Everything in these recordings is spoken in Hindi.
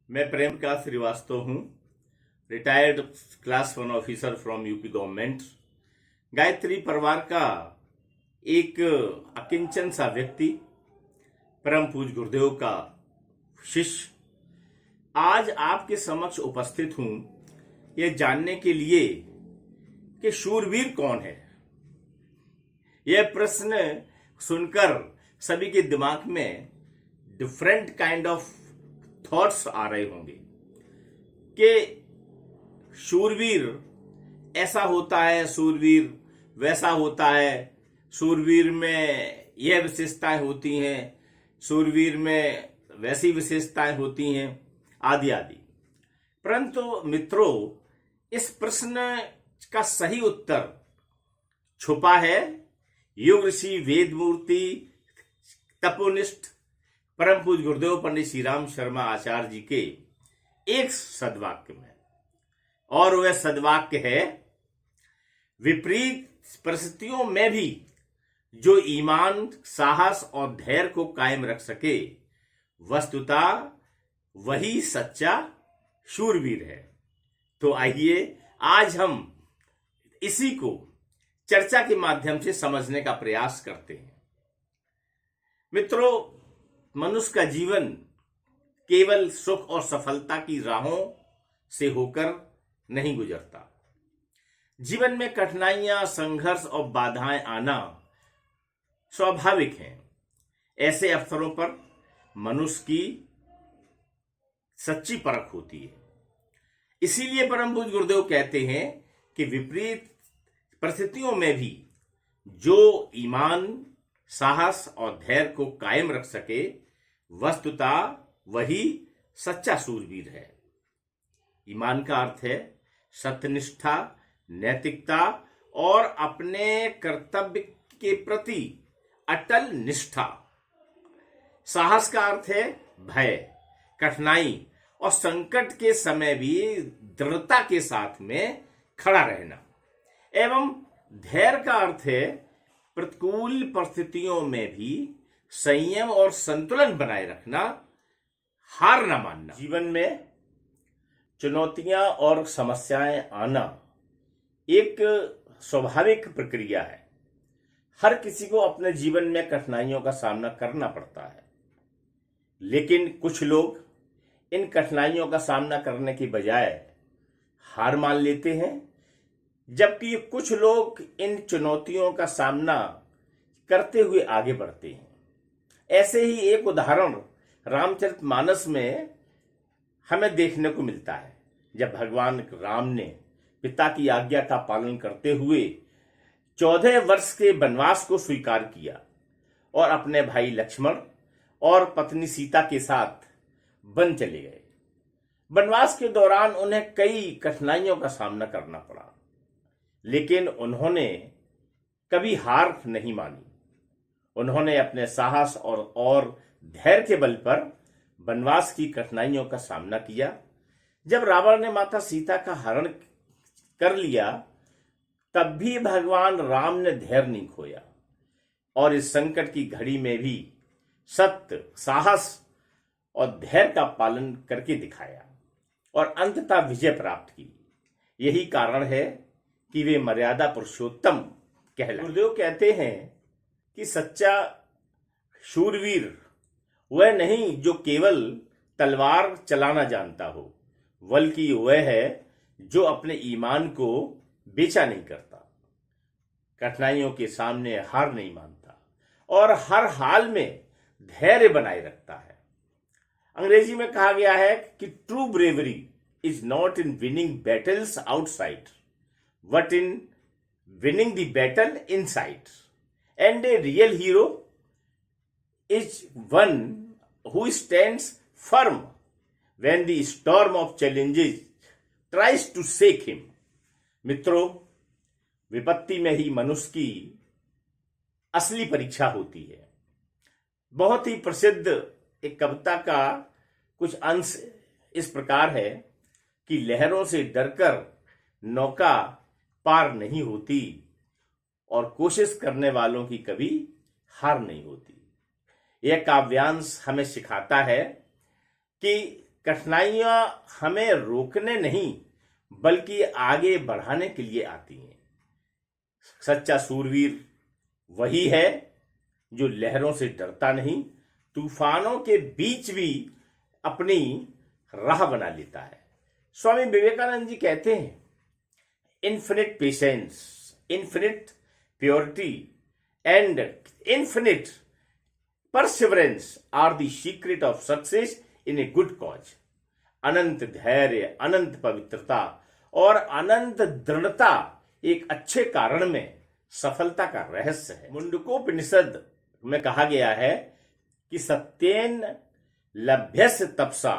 मैं प्रेम प्रकाश श्रीवास्तव हूँ, retired class 1 officer from UP government. Gayatri परिवार का एक अकिंचन सा व्यक्ति, परम पूज्य गुरुदेव का शिष्य, आज आपके समक्ष उपस्थित हूँ यह जानने के लिए कि शूरवीर कौन है। यह प्रश्न सुनकर सभी के दिमाग में डिफरेंट काइंड ऑफ थॉट्स आ रहे होंगे कि शूरवीर ऐसा होता है, शूरवीर वैसा होता है, शूरवीर में यह विशेषताएं होती हैं, शूरवीर में वैसी विशेषताएं होती हैं, आदि आदि। परंतु मित्रों, इस प्रश्न का सही उत्तर छुपा है योग ऋषि, वेद मूर्ति, तपोनिष्ठ परम पूज्य गुरुदेव पंडित श्री राम शर्मा आचार्य जी के एक सद्वाक्य में। और वह सद्वाक्य है, विपरीत परिस्थितियों में भी जो ईमान, साहस और धैर्य को कायम रख सके, वस्तुतः वही सच्चा शूरवीर है। तो आइए आज हम इसी को चर्चा के माध्यम से समझने का प्रयास करते हैं। मित्रों, मनुष्य का जीवन केवल सुख और सफलता की राहों से होकर नहीं गुजरता। जीवन में कठिनाइयां, संघर्ष और बाधाएं आना स्वाभाविक हैं। ऐसे अवसरों पर मनुष्य की सच्ची परख होती है। इसीलिए परम पूज्य गुरुदेव कहते हैं कि विपरीत परिस्थितियों में भी जो ईमान, साहस और धैर्य को कायम रख सके, वस्तुतः वही सच्चा शूरवीर है। ईमान का अर्थ है सत्यनिष्ठा, नैतिकता और अपने कर्तव्य के प्रति अटल निष्ठा। साहस का अर्थ है भय, कठिनाई और संकट के समय भी दृढ़ता के साथ में खड़ा रहना। एवं धैर्य का अर्थ है प्रतिकूल परिस्थितियों में भी संयम और संतुलन बनाए रखना, हार न मानना। जीवन में चुनौतियां और समस्याएं आना एक स्वाभाविक प्रक्रिया है। हर किसी को अपने जीवन में कठिनाइयों का सामना करना पड़ता है, लेकिन कुछ लोग इन कठिनाइयों का सामना करने के बजाय हार मान लेते हैं, जबकि कुछ लोग इन चुनौतियों का सामना करते हुए आगे बढ़ते हैं। ऐसे ही एक उदाहरण रामचरितमानस में हमें देखने को मिलता है, जब भगवान राम ने पिता की आज्ञा का पालन करते हुए 14 वर्ष के वनवास को स्वीकार किया और अपने भाई लक्ष्मण और पत्नी सीता के साथ वन चले गए। वनवास के दौरान उन्हें कई कठिनाइयों का सामना करना पड़ा, लेकिन उन्होंने कभी हार नहीं मानी। उन्होंने अपने साहस और धैर्य के बल पर वनवास की कठिनाइयों का सामना किया। जब रावण ने माता सीता का हरण कर लिया, तब भी भगवान राम ने धैर्य नहीं खोया और इस संकट की घड़ी में भी सत्य, साहस और धैर्य का पालन करके दिखाया और अंततः विजय प्राप्त की। यही कारण है कि वे मर्यादा पुरुषोत्तम कहलाए। गुरुदेव कहते हैं कि सच्चा शूरवीर वह नहीं जो केवल तलवार चलाना जानता हो, बल्कि वह है जो अपने ईमान को बेचा नहीं करता, कठिनाइयों के सामने हार नहीं मानता और हर हाल में धैर्य बनाए रखता है। अंग्रेजी में कहा गया है कि true bravery is not in winning battles outside, but in winning the battle inside. And a real hero is one who stands firm when the storm of challenges tries to shake him. मित्रों, विपत्ति में ही मनुष्य की असली परीक्षा होती है। बहुत ही प्रसिद्ध एक कविता का कुछ अंश इस प्रकार है कि लहरों से डरकर नौका पार नहीं होती और कोशिश करने वालों की कभी हार नहीं होती। यह काव्यांश हमें सिखाता है कि कठिनाइयां हमें रोकने नहीं बल्कि आगे बढ़ाने के लिए आती हैं। सच्चा सूरवीर वही है जो लहरों से डरता नहीं, तूफानों के बीच भी अपनी राह बना लेता है। स्वामी विवेकानंद जी कहते हैं, infinite patience, infinite purity and infinite perseverance are the secret of success in a good cause. अनंत धैर्य, अनंत पवित्रता और अनंत दृढ़ता एक अच्छे कारण में सफलता का रहस्य है। मुंडकोपनिषद में कहा गया है कि सत्येन लभ्यस तपसा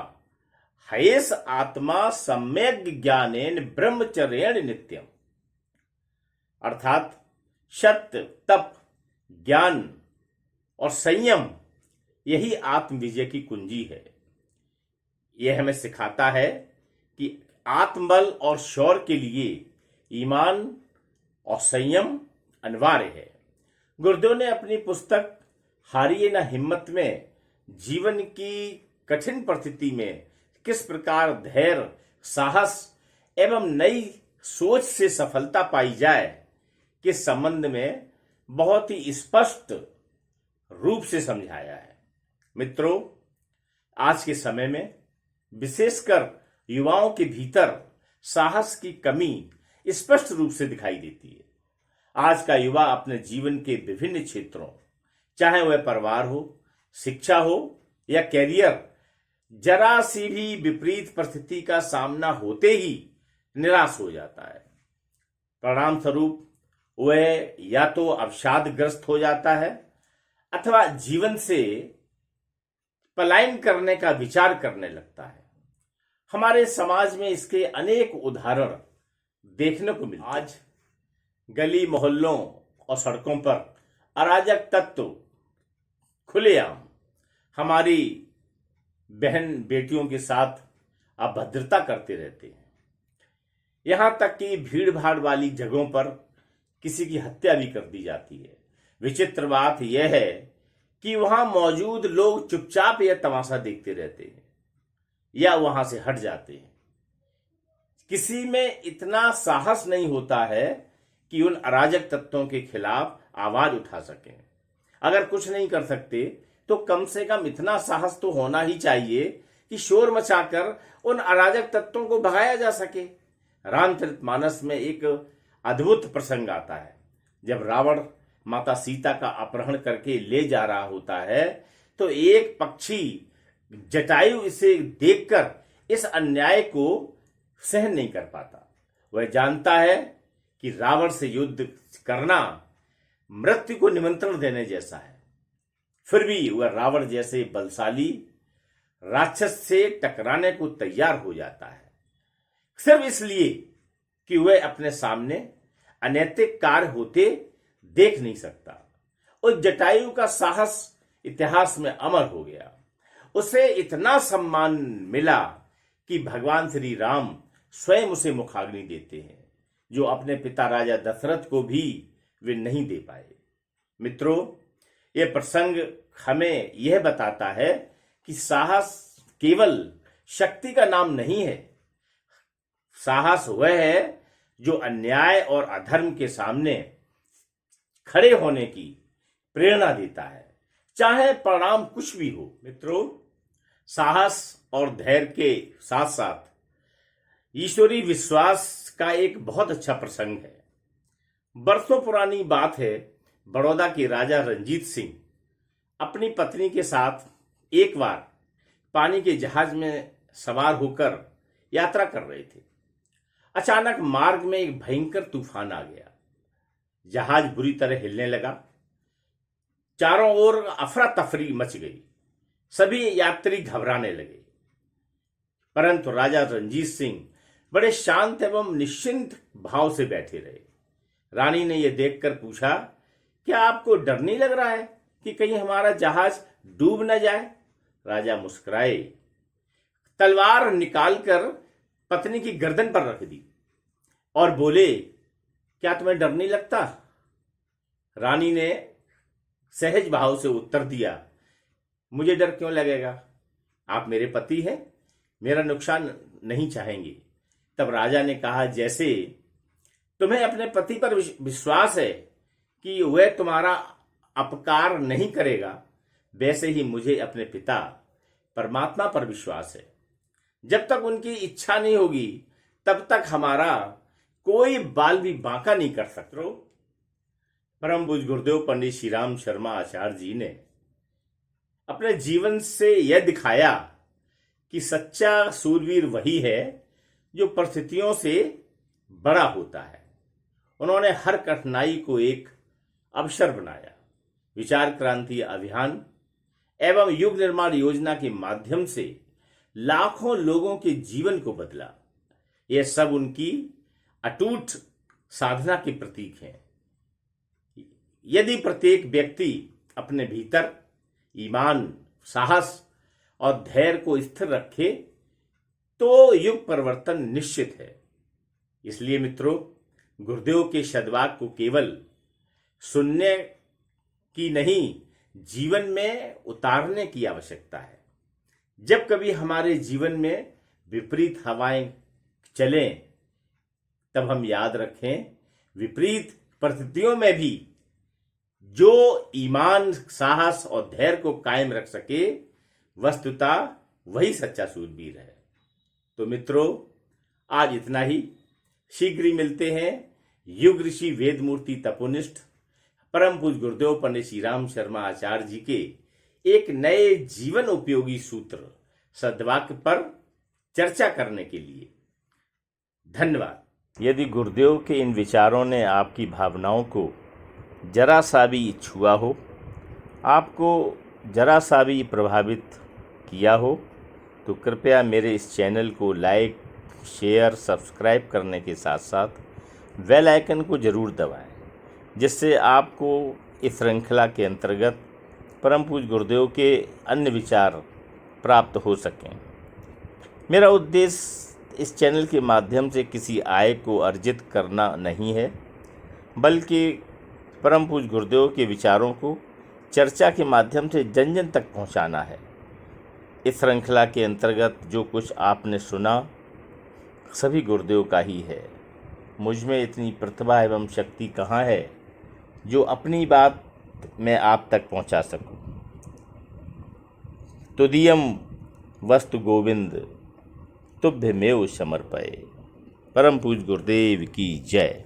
हयेस आत्मा सम्यक ज्ञानेन ब्रह्मचर्येण नित्यम। अर्थात सत्य, तप, ज्ञान और संयम यही आत्मविजय की कुंजी है। यह हमें सिखाता है कि आत्मबल और शौर्य के लिए ईमान और संयम अनिवार्य है। गुरुदेव ने अपनी पुस्तक हारिए न हिम्मत में जीवन की कठिन परिस्थिति में किस प्रकार धैर्य, साहस एवं नई सोच से सफलता पाई जाए के संबंध में बहुत ही स्पष्ट रूप से समझाया है। मित्रों, आज के समय में विशेषकर युवाओं के भीतर साहस की कमी स्पष्ट रूप से दिखाई देती है। आज का युवा अपने जीवन के विभिन्न क्षेत्रों, चाहे वह परिवार हो, शिक्षा हो या कैरियर, जरा सी भी विपरीत परिस्थिति का सामना होते ही निराश हो जाता है। परिणाम स्वरूप वह या तो अवसादग्रस्त हो जाता है अथवा जीवन से पलायन करने का विचार करने लगता है। हमारे समाज में इसके अनेक उदाहरण देखने को मिलते हैं। आज गली मोहल्लों और सड़कों पर अराजक तत्व खुलेआम हमारी बहन बेटियों के साथ अभद्रता करते रहते हैं। यहां तक कि भीड़ भाड़ वाली जगहों पर किसी की हत्या भी कर दी जाती है। विचित्र बात यह है कि वहां मौजूद लोग चुपचाप यह तमाशा देखते रहते हैं या वहां से हट जाते हैं। किसी में इतना साहस नहीं होता है कि उन अराजक तत्वों के खिलाफ आवाज उठा सकें। अगर कुछ नहीं कर सकते तो कम से कम इतना साहस तो होना ही चाहिए कि शोर मचाकर उन अराजक तत्वों को भगाया जा सके। रामचरितमानस में एक अद्भुत प्रसंग आता है। जब रावण माता सीता का अपहरण करके ले जा रहा होता है तो एक पक्षी जटायु इसे देखकर इस अन्याय को सहन नहीं कर पाता। वह जानता है कि रावण से युद्ध करना मृत्यु को निमंत्रण देने जैसा है, फिर भी वह रावण जैसे बलशाली राक्षस से टकराने को तैयार हो जाता है, सिर्फ इसलिए कि वह अपने सामने अनैतिक कार्य होते देख नहीं सकता। उस जटायु का साहस इतिहास में अमर हो गया। उसे इतना सम्मान मिला कि भगवान श्री राम स्वयं उसे मुखाग्नि देते हैं, जो अपने पिता राजा दशरथ को भी वे नहीं दे पाए। मित्रों, यह प्रसंग हमें यह बताता है कि साहस केवल शक्ति का नाम नहीं है। साहस वह है जो अन्याय और अधर्म के सामने खड़े होने की प्रेरणा देता है, चाहे परिणाम कुछ भी हो। मित्रों, साहस और धैर्य के साथ साथ ईश्वरीय विश्वास का एक बहुत अच्छा प्रसंग है। बरसों पुरानी बात है, बड़ौदा के राजा रंजीत सिंह अपनी पत्नी के साथ एक बार पानी के जहाज में सवार होकर यात्रा कर रहे थे। अचानक मार्ग में एक भयंकर तूफान आ गया। जहाज बुरी तरह हिलने लगा। चारों ओर अफरा तफरी मच गई। सभी यात्री घबराने लगे, परंतु राजा रंजीत सिंह बड़े शांत एवं निश्चिंत भाव से बैठे रहे। रानी ने यह देखकर पूछा, क्या आपको डर नहीं लग रहा है कि कहीं हमारा जहाज डूब न जाए? राजा मुस्कुराए, तलवार निकालकर पत्नी की गर्दन पर रख दी और बोले, क्या तुम्हें डर नहीं लगता? रानी ने सहज भाव से उत्तर दिया, मुझे डर क्यों लगेगा? आप मेरे पति हैं, मेरा नुकसान नहीं चाहेंगे। तब राजा ने कहा, जैसे तुम्हें अपने पति पर विश्वास है कि वह तुम्हारा अपकार नहीं करेगा, वैसे ही मुझे अपने पिता परमात्मा पर विश्वास है। जब तक उनकी इच्छा नहीं होगी तब तक हमारा कोई बाल भी बांका नहीं कर सकते। परम पूज्य गुरुदेव पंडित श्री राम शर्मा आचार्य जी ने अपने जीवन से यह दिखाया कि सच्चा सूरवीर वही है जो परिस्थितियों से बड़ा होता है। उन्होंने हर कठिनाई को एक अवसर बनाया। विचार क्रांति अभियान एवं युग निर्माण योजना के माध्यम से लाखों लोगों के जीवन को बदला। यह सब उनकी अटूट साधना के प्रतीक हैं। यदि प्रत्येक व्यक्ति अपने भीतर ईमान, साहस और धैर्य को स्थिर रखे तो युग परिवर्तन निश्चित है। इसलिए मित्रों, गुरुदेव के सद्वाक्य को केवल सुनने की नहीं, जीवन में उतारने की आवश्यकता है। जब कभी हमारे जीवन में विपरीत हवाएं चलें, तब हम याद रखें, विपरीत परिस्थितियों में भी जो ईमान, साहस और धैर्य को कायम रख सके, वस्तुतः वही सच्चा सूरवीर है। तो मित्रों, आज इतना ही। शीघ्र ही मिलते हैं युग ऋषि वेदमूर्ति तपोनिष्ठ परम पूज्य गुरुदेव पंडित श्री राम शर्मा आचार्य जी के एक नए जीवन उपयोगी सूत्र सद्वाक्य पर चर्चा करने के लिए। धन्यवाद। यदि गुरुदेव के इन विचारों ने आपकी भावनाओं को जरा सा भी छुआ हो, आपको जरा सा भी प्रभावित किया हो, तो कृपया मेरे इस चैनल को लाइक, शेयर, सब्सक्राइब करने के साथ साथ बेल आइकन को ज़रूर दबाएं, जिससे आपको इस श्रृंखला के अंतर्गत परम पूज्य गुरुदेव के अन्य विचार प्राप्त हो सकें। मेरा उद्देश्य इस चैनल के माध्यम से किसी आय को अर्जित करना नहीं है, बल्कि परम पूज्य गुरुदेव के विचारों को चर्चा के माध्यम से जन जन तक पहुंचाना है। इस श्रृंखला के अंतर्गत जो कुछ आपने सुना, सभी गुरुदेव का ही है। मुझ में इतनी प्रतिभा एवं शक्ति कहाँ है जो अपनी बात मैं आप तक पहुंचा सकूं। तुदीयम वस्तु गोविंद तुभ्यमेव समर्पये। परम पूज्य गुरुदेव की जय।